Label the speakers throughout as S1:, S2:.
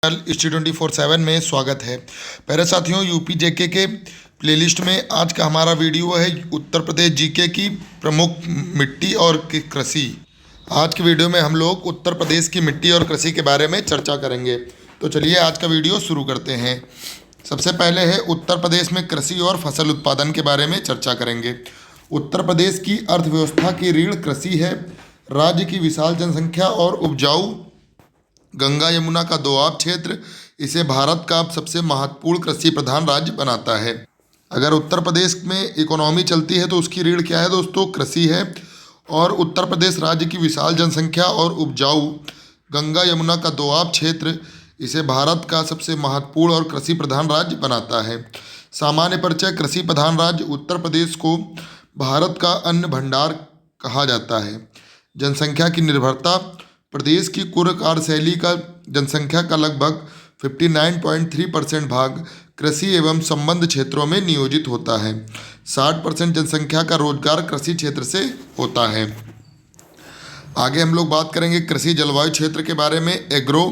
S1: History 24/7 में स्वागत है। पहले साथियों, यूपी जेके के प्लेलिस्ट में आज का हमारा वीडियो है उत्तर प्रदेश जीके की प्रमुख मिट्टी और कृषि। आज के वीडियो में हम लोग उत्तर प्रदेश की मिट्टी और कृषि के बारे में चर्चा करेंगे। तो चलिए आज का वीडियो शुरू करते हैं। सबसे पहले है उत्तर प्रदेश में कृषि और फसल उत्पादन के बारे में चर्चा करेंगे। उत्तर प्रदेश की अर्थव्यवस्था की रीढ़ कृषि है। राज्य की विशाल जनसंख्या और उपजाऊ गंगा यमुना का दोआब क्षेत्र इसे भारत का सबसे महत्वपूर्ण कृषि प्रधान राज्य बनाता है। अगर उत्तर प्रदेश में इकोनॉमी चलती है तो उसकी रीढ़ क्या है दोस्तों? कृषि है। और उत्तर प्रदेश राज्य की विशाल जनसंख्या और उपजाऊ गंगा यमुना का दोआब क्षेत्र इसे भारत का सबसे महत्वपूर्ण और कृषि प्रधान राज्य बनाता है। सामान्य परिचय: कृषि प्रधान राज्य उत्तर प्रदेश को भारत का अन्न भंडार कहा जाता है। जनसंख्या की निर्भरता: प्रदेश की कुल कार्यशैली का जनसंख्या का लगभग 59.3% भाग कृषि एवं संबद्ध क्षेत्रों में नियोजित होता है। 60% जनसंख्या का रोजगार कृषि क्षेत्र से होता है। आगे हम लोग बात करेंगे कृषि जलवायु क्षेत्र के बारे में, एग्रो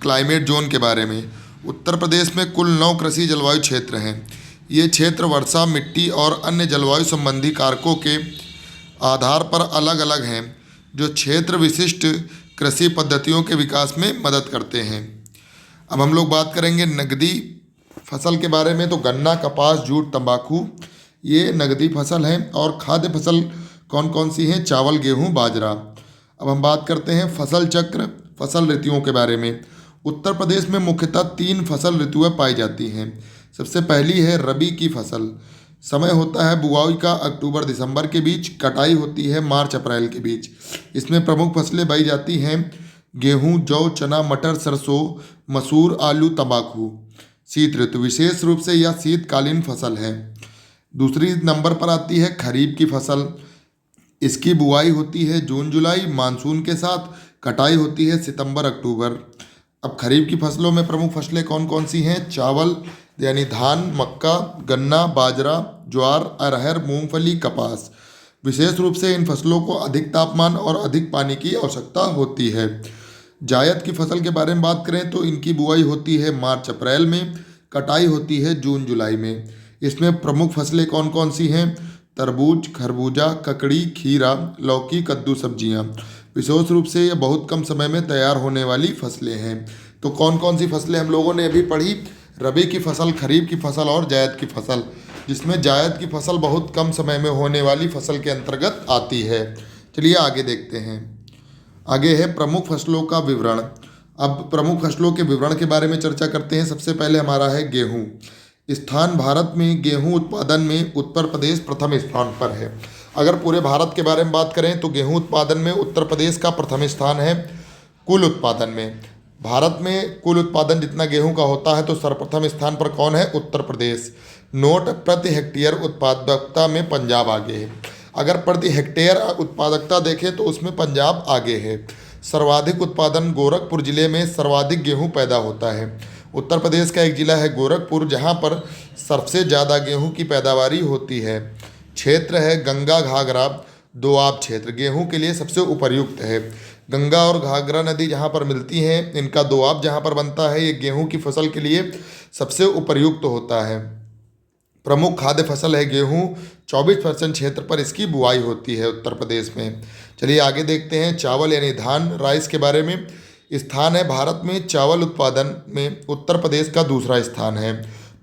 S1: क्लाइमेट जोन के बारे में। उत्तर प्रदेश में कुल 9 कृषि जलवायु क्षेत्र हैं। ये क्षेत्र वर्षा, मिट्टी और अन्य जलवायु संबंधी कारकों के आधार पर अलग अलग हैं, जो क्षेत्र विशिष्ट कृषि पद्धतियों के विकास में मदद करते हैं। अब हम लोग बात करेंगे नकदी फसल के बारे में। तो गन्ना, कपास, जूट, तंबाकू ये नकदी फसल हैं। और खाद्य फसल कौन कौन सी हैं? चावल, गेहूं, बाजरा। अब हम बात करते हैं फसल चक्र, फसल ऋतुओं के बारे में। उत्तर प्रदेश में मुख्यतः 3 फसल ऋतुएं पाई जाती हैं। सबसे पहली है रबी की फसल। समय होता है बुआई का अक्टूबर दिसंबर के बीच, कटाई होती है मार्च अप्रैल के बीच। इसमें प्रमुख फसलें बोई जाती हैं गेहूं, जौ, चना, मटर, सरसों, मसूर, आलू, तंबाकू। शीत ऋतु: विशेष रूप से यह शीतकालीन फसल है। दूसरी नंबर पर आती है खरीफ की फसल। इसकी बुआई होती है जून जुलाई मानसून के साथ, कटाई होती है सितंबर अक्टूबर। अब खरीफ की फसलों में प्रमुख फसलें कौन कौन सी हैं? चावल यानी धान, मक्का, गन्ना, बाजरा, ज्वार, अरहर, मूंगफली, कपास। विशेष रूप से इन फसलों को अधिक तापमान और अधिक पानी की आवश्यकता होती है। जायद की फसल के बारे में बात करें तो इनकी बुआई होती है मार्च अप्रैल में, कटाई होती है जून जुलाई में। इसमें प्रमुख फसलें कौन कौन सी हैं? तरबूज, खरबूजा, ककड़ी, खीरा, लौकी, कद्दू, सब्जियां। विशेष रूप से ये बहुत कम समय में तैयार होने वाली फसलें हैं। तो कौन कौन सी फसलें हम लोगों ने अभी पढ़ी? रबी की फसल, खरीफ की फसल और जायद की फसल, जिसमें जायद की फसल बहुत कम समय में होने वाली फसल के अंतर्गत आती है। चलिए आगे देखते हैं। आगे है प्रमुख फसलों का विवरण। अब प्रमुख फसलों के विवरण के बारे में चर्चा करते हैं। सबसे पहले हमारा है गेहूं। स्थान: भारत में गेहूं उत्पादन में उत्तर प्रदेश प्रथम स्थान पर है। अगर पूरे भारत के बारे में बात करें तो गेहूं उत्पादन में उत्तर प्रदेश का प्रथम स्थान है। कुल उत्पादन में भारत में कुल उत्पादन जितना गेहूं का होता है तो सर्वप्रथम स्थान पर कौन है? उत्तर प्रदेश। नोट: प्रति हेक्टेयर उत्पादकता में पंजाब आगे है। अगर प्रति हेक्टेयर उत्पादकता देखें तो उसमें पंजाब आगे है। सर्वाधिक उत्पादन: गोरखपुर जिले में सर्वाधिक गेहूं पैदा होता है। उत्तर प्रदेश का एक जिला है गोरखपुर, जहां पर सबसे ज़्यादा गेहूं की पैदावारी होती है। क्षेत्र है गंगा घाघरा दोआब क्षेत्र, गेहूं के लिए सबसे उपयुक्त है। गंगा और घाघरा नदी जहाँ पर मिलती हैं, इनका दोआब जहाँ पर बनता है, ये गेहूं की फसल के लिए सबसे उपयुक्त होता है। प्रमुख खाद्य फसल है गेहूं। 24% क्षेत्र पर इसकी बुआई होती है उत्तर प्रदेश में। चलिए आगे देखते हैं चावल यानी धान, राइस के बारे में। स्थान है भारत में चावल उत्पादन में उत्तर प्रदेश का दूसरा स्थान है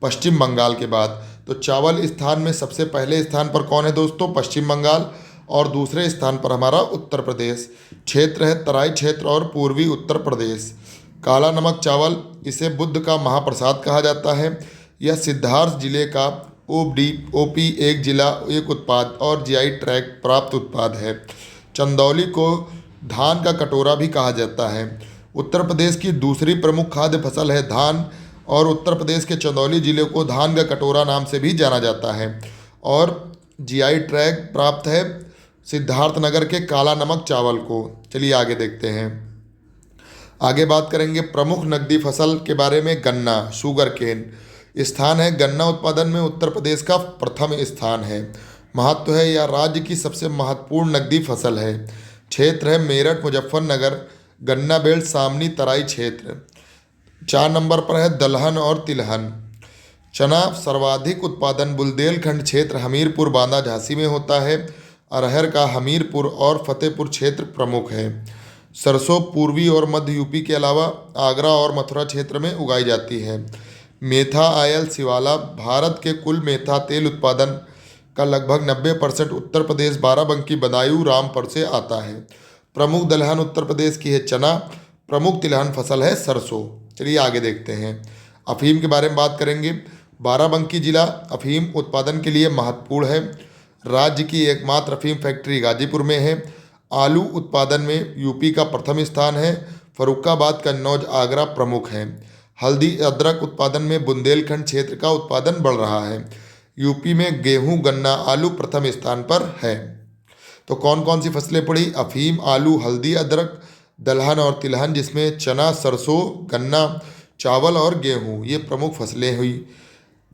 S1: पश्चिम बंगाल के बाद। तो चावल स्थान में सबसे पहले स्थान पर कौन है दोस्तों? पश्चिम बंगाल। और दूसरे स्थान पर हमारा उत्तर प्रदेश। क्षेत्र है तराई क्षेत्र और पूर्वी उत्तर प्रदेश। काला नमक चावल, इसे बुद्ध का महाप्रसाद कहा जाता है। यह सिद्धार्थ जिले का ओपी एक जिला एक उत्पाद और जीआई टैग प्राप्त उत्पाद है। चंदौली को धान का कटोरा भी कहा जाता है। उत्तर प्रदेश की दूसरी प्रमुख खाद्य फसल है धान, और उत्तर प्रदेश के चंदौली जिले को धान का कटोरा नाम से भी जाना जाता है। और जीआई टैग प्राप्त है सिद्धार्थनगर के काला नमक चावल को। चलिए आगे देखते हैं। आगे बात करेंगे प्रमुख नकदी फसल के बारे में। गन्ना, शुगर केन। स्थान है गन्ना उत्पादन में उत्तर प्रदेश का प्रथम स्थान है। महत्व है यह राज्य की सबसे महत्वपूर्ण नकदी फसल है। क्षेत्र है मेरठ, मुजफ्फरनगर, गन्ना बेल्ट, सामनी, तराई क्षेत्र। 4 नंबर पर है दलहन और तिलहन। चना सर्वाधिक उत्पादन बुंदेलखंड क्षेत्र हमीरपुर बांदा झांसी में होता है। अरहर का हमीरपुर और फतेहपुर क्षेत्र प्रमुख है। सरसों पूर्वी और मध्य यूपी के अलावा आगरा और मथुरा क्षेत्र में उगाई जाती है। मेथा आयल शिवाला भारत के कुल मेथा तेल उत्पादन का लगभग 90% उत्तर प्रदेश बाराबंकी बदायूं रामपुर से आता है। प्रमुख दलहन उत्तर प्रदेश की है चना। प्रमुख तिलहन फसल है सरसों। चलिए आगे देखते हैं। अफीम के बारे में बात करेंगे। बाराबंकी जिला अफीम उत्पादन के लिए महत्वपूर्ण है। राज्य की एकमात्र अफीम फैक्ट्री गाजीपुर में है। आलू उत्पादन में यूपी का प्रथम स्थान है। फर्रुखाबाद कन्नौज आगरा प्रमुख हैं। हल्दी अदरक उत्पादन में बुंदेलखंड क्षेत्र का उत्पादन बढ़ रहा है। यूपी में गेहूं गन्ना आलू प्रथम स्थान पर है। तो कौन कौन सी फसलें पड़ी? अफीम, आलू, हल्दी, अदरक, दलहन और तिलहन, जिसमें चना, सरसों, गन्ना, चावल और गेहूं ये प्रमुख फसलें हुई।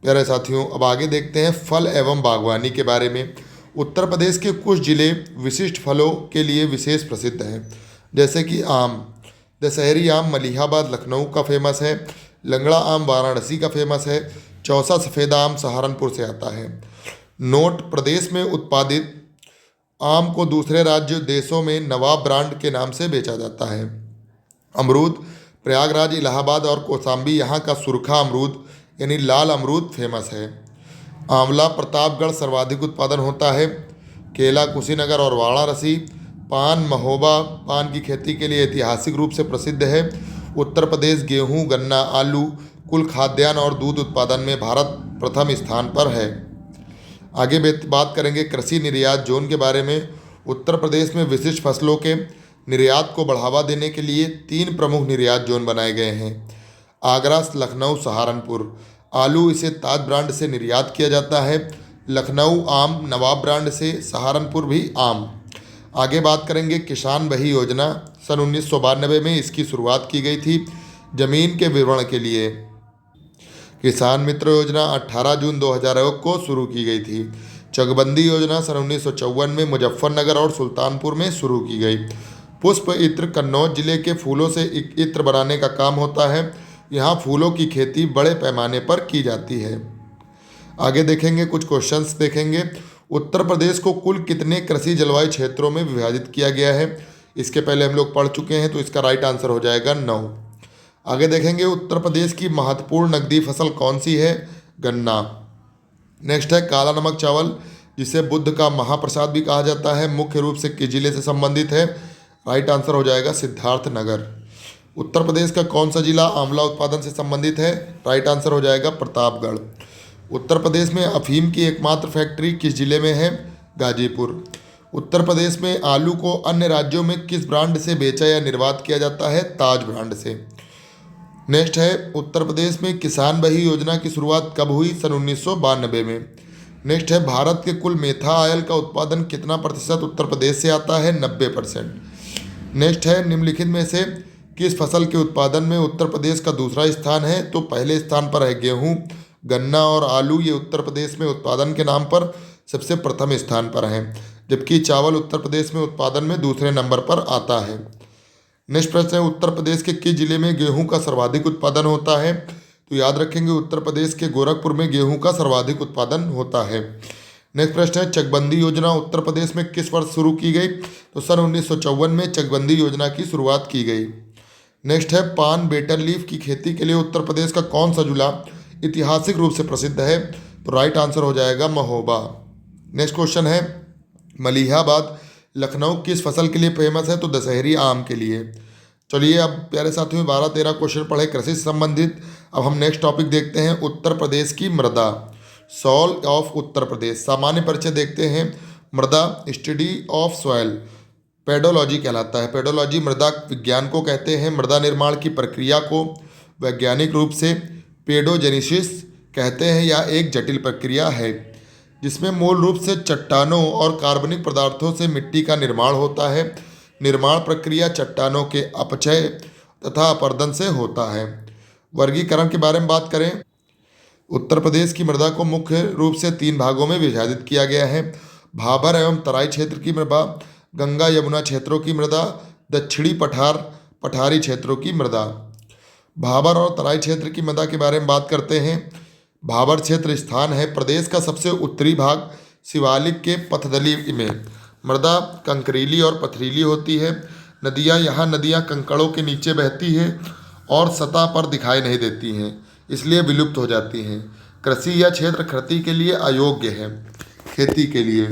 S1: प्यारे साथियों, अब आगे देखते हैं फल एवं बागवानी के बारे में। उत्तर प्रदेश के कुछ जिले विशिष्ट फलों के लिए विशेष प्रसिद्ध हैं, जैसे कि आम। दशहरी आम मलिहाबाद लखनऊ का फेमस है। लंगड़ा आम वाराणसी का फेमस है। चौसा सफ़ेदा आम सहारनपुर से आता है। नोट प्रदेश में उत्पादित आम को दूसरे राज्य देशों में नवाब ब्रांड के नाम से बेचा जाता है। अमरूद प्रयागराज, इलाहाबाद और कौसाम्बी यहाँ का सुरखा अमरूद यानी लाल अमरूद फेमस है। आंवला प्रतापगढ़ सर्वाधिक उत्पादन होता है। केला कुशीनगर और वाराणसी। पान महोबा पान की खेती के लिए ऐतिहासिक रूप से प्रसिद्ध है। उत्तर प्रदेश गेहूं गन्ना आलू कुल खाद्यान्न और दूध उत्पादन में भारत प्रथम स्थान पर है। आगे बात करेंगे कृषि निर्यात जोन के बारे में। उत्तर प्रदेश में विशिष्ट फसलों के निर्यात को बढ़ावा देने के लिए 3 प्रमुख निर्यात जोन बनाए गए हैं। आगरा, लखनऊ, सहारनपुर। आलू इसे ताज ब्रांड से निर्यात किया जाता है। लखनऊ आम नवाब ब्रांड से, सहारनपुर भी आम। आगे बात करेंगे किसान बही योजना। सन 1992 में इसकी शुरुआत की गई थी जमीन के विवरण के लिए। किसान मित्र योजना 18 जून 2001 को शुरू की गई थी। चकबंदी योजना सन 1954 में मुजफ्फरनगर और सुल्तानपुर में शुरू की गई। पुष्प इत्र कन्नौज जिले के फूलों से इत्र बनाने का काम होता है। यहाँ फूलों की खेती बड़े पैमाने पर की जाती है। आगे देखेंगे कुछ क्वेश्चंस देखेंगे। उत्तर प्रदेश को कुल कितने कृषि जलवायु क्षेत्रों में विभाजित किया गया है? इसके पहले हम लोग पढ़ चुके हैं, तो इसका राइट आंसर हो जाएगा 9। आगे देखेंगे उत्तर प्रदेश की महत्वपूर्ण नकदी फसल कौन सी है? गन्ना। नेक्स्ट है काला नमक चावल, जिसे बुद्ध का महाप्रसाद भी कहा जाता है, मुख्य रूप से किस जिले से संबंधित है? राइट आंसर हो जाएगा सिद्धार्थनगर। उत्तर प्रदेश का कौन सा जिला आंवला उत्पादन से संबंधित है? राइट आंसर हो जाएगा प्रतापगढ़। उत्तर प्रदेश में अफीम की एकमात्र फैक्ट्री किस जिले में है? गाजीपुर। उत्तर प्रदेश में आलू को अन्य राज्यों में किस ब्रांड से बेचा या निर्यात किया जाता है? ताज ब्रांड से। नेक्स्ट है उत्तर प्रदेश में किसान बही योजना की शुरुआत कब हुई? सन 1992 में। नेक्स्ट है भारत के कुल मेथा ऑयल का उत्पादन कितना प्रतिशत उत्तर प्रदेश से आता है? 90%। नेक्स्ट है निम्नलिखित में से किस फसल के उत्पादन में उत्तर प्रदेश का दूसरा स्थान है? तो पहले स्थान पर है गेहूं, गन्ना और आलू, ये उत्तर प्रदेश में उत्पादन के नाम पर सबसे प्रथम स्थान पर हैं, जबकि चावल उत्तर प्रदेश में उत्पादन में दूसरे नंबर पर आता है। नेक्स्ट प्रश्न है उत्तर प्रदेश के किस जिले में गेहूं का सर्वाधिक उत्पादन होता है? तो याद रखेंगे उत्तर प्रदेश के गोरखपुर में गेहूं का सर्वाधिक उत्पादन होता है। नेक्स्ट प्रश्न है चकबंदी योजना उत्तर प्रदेश में किस वर्ष शुरू की गई? तो सन 1954 में चकबंदी योजना की शुरुआत की गई। नेक्स्ट है पान बेटर लीफ की खेती के लिए उत्तर प्रदेश का कौन सा जिला ऐतिहासिक रूप से प्रसिद्ध है? तो राइट आंसर हो जाएगा महोबा। नेक्स्ट क्वेश्चन है मलिहाबाद लखनऊ किस फसल के लिए फेमस है? तो दशहरी आम के लिए। चलिए अब प्यारे साथियों 12-13 क्वेश्चन पढ़े कृषि से संबंधित। अब हम नेक्स्ट टॉपिक देखते हैं उत्तर प्रदेश की मृदा। Soil of Uttar Pradesh. सामान्य परिचय देखते हैं। मृदा स्टडी ऑफ सॉइल पेडोलॉजी कहलाता है। पेडोलॉजी मृदा विज्ञान को कहते हैं। मृदा निर्माण की प्रक्रिया को वैज्ञानिक रूप से पेडोजेनेसिस कहते हैं। यह एक जटिल प्रक्रिया है जिसमें मूल रूप से चट्टानों और कार्बनिक पदार्थों से मिट्टी का निर्माण होता है। निर्माण प्रक्रिया चट्टानों के अपक्षय तथा अपर्दन से होता है। वर्गीकरण के बारे में बात करें, उत्तर प्रदेश की मृदा को मुख्य रूप से 3 भागों में विभाजित किया गया है। भाबर एवं तराई क्षेत्र की मृदा, गंगा यमुना क्षेत्रों की मृदा, दक्षिणी पठारी क्षेत्रों की मृदा। भाबर और तराई क्षेत्र की मृदा के बारे में बात करते हैं। भाबर क्षेत्र स्थान है प्रदेश का सबसे उत्तरी भाग। शिवालिक के पथदली में मृदा कंकरीली और पथरीली होती है। नदियाँ कंकड़ों के नीचे बहती हैं और सतह पर दिखाई नहीं देती हैं, इसलिए विलुप्त हो जाती हैं। कृषि यह क्षेत्र खेती के लिए अयोग्य है। खेती के लिए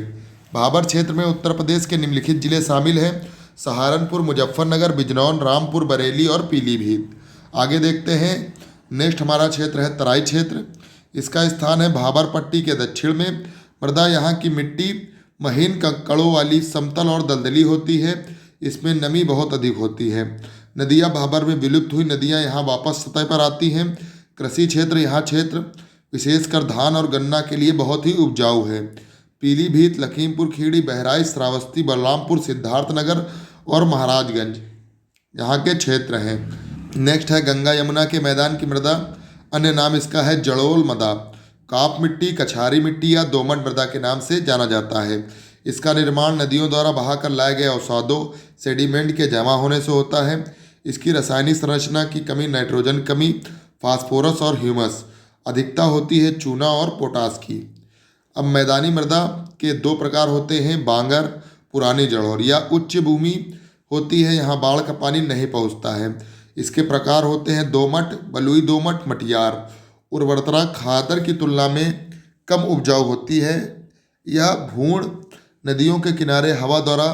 S1: भाबर क्षेत्र में उत्तर प्रदेश के निम्नलिखित जिले शामिल हैं: सहारनपुर, मुजफ्फरनगर, बिजनौर, रामपुर, बरेली और पीलीभीत। आगे देखते हैं। नेक्स्ट हमारा क्षेत्र है तराई क्षेत्र। इसका स्थान है भाबर पट्टी के दक्षिण में। मृदा यहाँ की मिट्टी महीन कंकड़ों वाली, समतल और दलदली होती है। इसमें नमी बहुत अधिक होती है। नदियाँ भाबर में विलुप्त हुई नदियाँ यहाँ वापस सतह पर आती हैं। कृषि क्षेत्र यहाँ क्षेत्र विशेषकर धान और गन्ना के लिए बहुत ही उपजाऊ है। पीलीभीत, लखीमपुर खीरी, बहराइच, श्रावस्ती, बलरामपुर, सिद्धार्थनगर और महाराजगंज यहाँ के क्षेत्र हैं। नेक्स्ट है गंगा यमुना के मैदान की मृदा। अन्य नाम इसका है जड़ोल मृदा, काप मिट्टी, कछारी मिट्टी या दोमट मृदा के नाम से जाना जाता है। इसका निर्माण नदियों द्वारा बहाकर लाए गए अवसादों, सेडिमेंट के जमा होने से होता है। इसकी रासायनिक संरचना की कमी, नाइट्रोजन कमी, फास्फोरस और ह्यूमस अधिकता होती है, चूना और पोटास की। अब मैदानी मृदा के दो प्रकार होते हैं: बांगर, पुरानी जड़ोल या उच्च भूमि होती है, यहाँ बाढ़ का पानी नहीं पहुँचता है। इसके प्रकार होते हैं दोमट, बलुई दोमट, मटियार। उर्वरता खादर की तुलना में कम उपजाऊ होती है। यह भूण नदियों के किनारे हवा द्वारा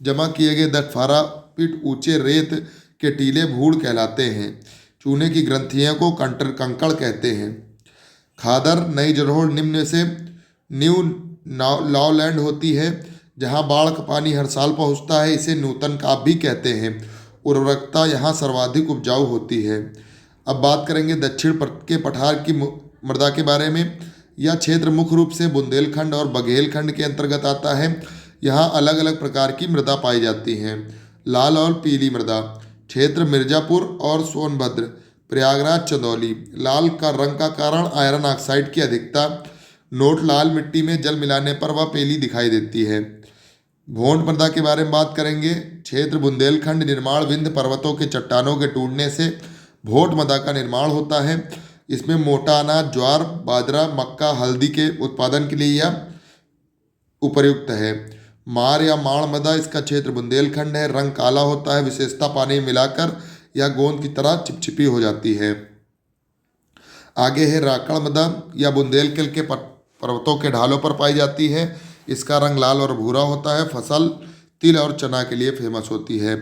S1: जमा किए गए 10-12 फीट ऊंचे रेत के टीले भूण कहलाते हैं। चूने की ग्रंथियों को कंकड़ कहते हैं। खादर नई जड़ोल निम्न से न्यू लॉलैंड होती है, जहां बाढ़ का पानी हर साल पहुंचता है। इसे नूतन काप भी कहते हैं। उर्वरकता यहाँ सर्वाधिक उपजाऊ होती है। अब बात करेंगे दक्षिण के पठार की मृदा के बारे में। यह क्षेत्र मुख्य रूप से बुंदेलखंड और बघेलखंड के अंतर्गत आता है। यहाँ अलग अलग प्रकार की मृदा पाई जाती हैं। लाल और पीली मृदा क्षेत्र मिर्जापुर और सोनभद्र, प्रयागराज, चंदौली। लाल का रंग का कारण आयरन ऑक्साइड की अधिकता। नोट लाल मिट्टी में जल मिलाने पर वह पीली दिखाई देती है। भोंड मृदा के बारे में बात करेंगे। क्षेत्र बुंदेलखंड। निर्माण विंध्य पर्वतों के चट्टानों के टूटने से भोट मृदा का निर्माण होता है। इसमें मोटा अनाज, ज्वार, बाजरा, मक्का, हल्दी के उत्पादन के लिए यह उपयुक्त है। मार या माण मृदा, इसका क्षेत्र बुंदेलखंड है। रंग काला होता है। विशेषता पानी में मिलाकर यह गोंद की तरह चिपचिपी हो जाती है। आगे है राकड़ मृदा। यह बुंदेलखंड के पर्वतों के ढालों पर पाई जाती है। इसका रंग लाल और भूरा होता है। फसल तिल और चना के लिए फेमस होती है।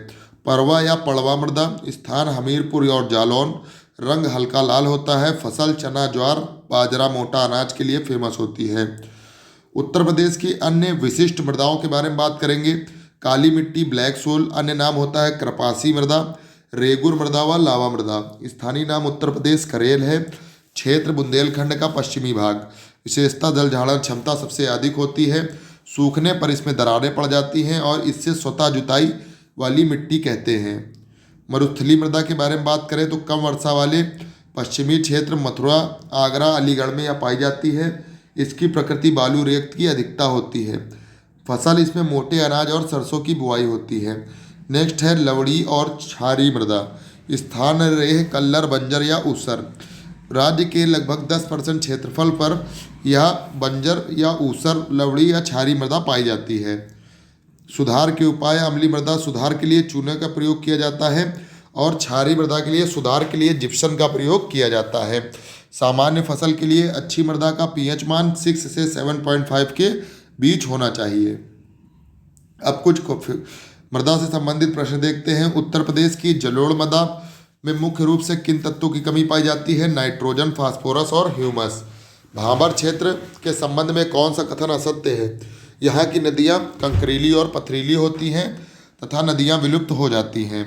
S1: परवा या पड़वा मृदा, स्थान हमीरपुर और जालौन। रंग हल्का लाल होता है। फसल चना, ज्वार, बाजरा, मोटा अनाज के लिए फेमस होती है। उत्तर प्रदेश की अन्य विशिष्ट मृदाओं के बारे में बात करेंगे। काली मिट्टी, ब्लैक सोल। अन्य नाम होता है कृपासी मृदा, रेगुर मृदा व लावा मृदा। स्थानीय नाम उत्तर प्रदेश करेल है। क्षेत्र बुंदेलखंड का पश्चिमी भाग। विशेषता जल धारण क्षमता सबसे अधिक होती है। सूखने पर इसमें दरारें पड़ जाती हैं और इससे स्वतः जुताई वाली मिट्टी कहते हैं। मरुस्थली मृदा के बारे में बात करें तो कम वर्षा वाले पश्चिमी क्षेत्र मथुरा, आगरा, अलीगढ़ में यह पाई जाती है। इसकी प्रकृति बालू रेत की अधिकता होती है। फसल इसमें मोटे अनाज और सरसों की बुआई होती है। नेक्स्ट है लवड़ी और क्षारी मृदा। स्थान रेह, कल्लर, बंजर या ऊसर। राज्य के लगभग 10% क्षेत्रफल पर यह बंजर या ऊसर, लवड़ी या क्षारी मृदा पाई जाती है। सुधार के उपाय। अम्लीय मृदा सुधार के लिए चूने का प्रयोग किया जाता है और क्षारीय मृदा के लिए सुधार के लिए जिप्सम का प्रयोग किया जाता है। सामान्य फसल के लिए अच्छी मृदा का पीएच मान 6 से 7.5 के बीच होना चाहिए। अब कुछ मृदा से संबंधित प्रश्न देखते हैं। उत्तर प्रदेश की जलोढ़ मृदा में मुख्य रूप से किन तत्वों की कमी पाई जाती है? नाइट्रोजन, फास्फोरस और ह्यूमस। भाबर क्षेत्र के संबंध में कौन सा कथन असत्य है? यहाँ की नदियाँ कंकरीली और पथरीली होती हैं तथा नदियाँ विलुप्त हो जाती हैं।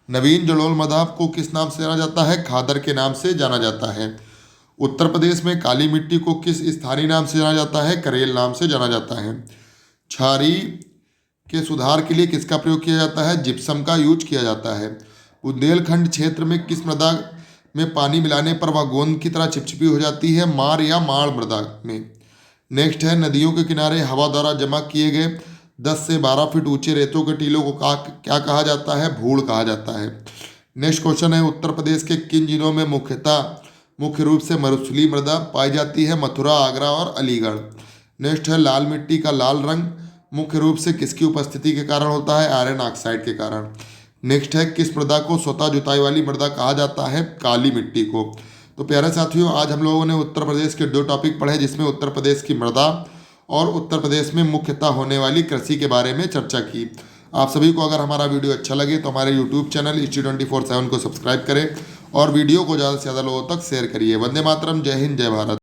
S1: नवीन जलोढ़ मृदा को किस नाम से जाना जाता है? खादर के नाम से जाना जाता है। उत्तर प्रदेश में काली मिट्टी को किस स्थानीय नाम से जाना जाता है? करेल नाम से जाना जाता है। क्षारी के सुधार के लिए किसका प्रयोग किया जाता है? जिप्सम का यूज किया जाता है। बुंदेलखंड क्षेत्र में किस मृदा में पानी मिलाने पर वह गोंद की तरह चिपचिपी हो जाती है? मार या माड़ मृदा में। नेक्स्ट है नदियों के किनारे हवा द्वारा जमा किए गए 10 से 12 फीट ऊंचे रेतों के टीलों को क्या कहा जाता है? भूड़ कहा जाता है। नेक्स्ट क्वेश्चन है उत्तर प्रदेश के किन जिलों में मुख्य रूप से मरुस्थलीय मृदा पाई जाती है? मथुरा, आगरा और अलीगढ़। नेक्स्ट है लाल मिट्टी का लाल रंग मुख्य रूप से किसकी उपस्थिति के कारण होता है? आयरन ऑक्साइड के कारण। नेक्स्ट है किस मृदा को स्वतः जुताई वाली मृदा कहा जाता है? काली मिट्टी को। तो प्यारे साथियों, आज हम लोगों ने उत्तर प्रदेश के 2 टॉपिक पढ़े जिसमें उत्तर प्रदेश की मृदा और उत्तर प्रदेश में मुख्यतः होने वाली कृषि के बारे में चर्चा की। आप सभी को अगर हमारा वीडियो अच्छा लगे तो हमारे यूट्यूब चैनल History 24/7 को सब्सक्राइब करें और वीडियो को ज़्यादा से ज़्यादा लोगों तक शेयर करिए। वंदे मातरम, जय हिंद, जय भारत।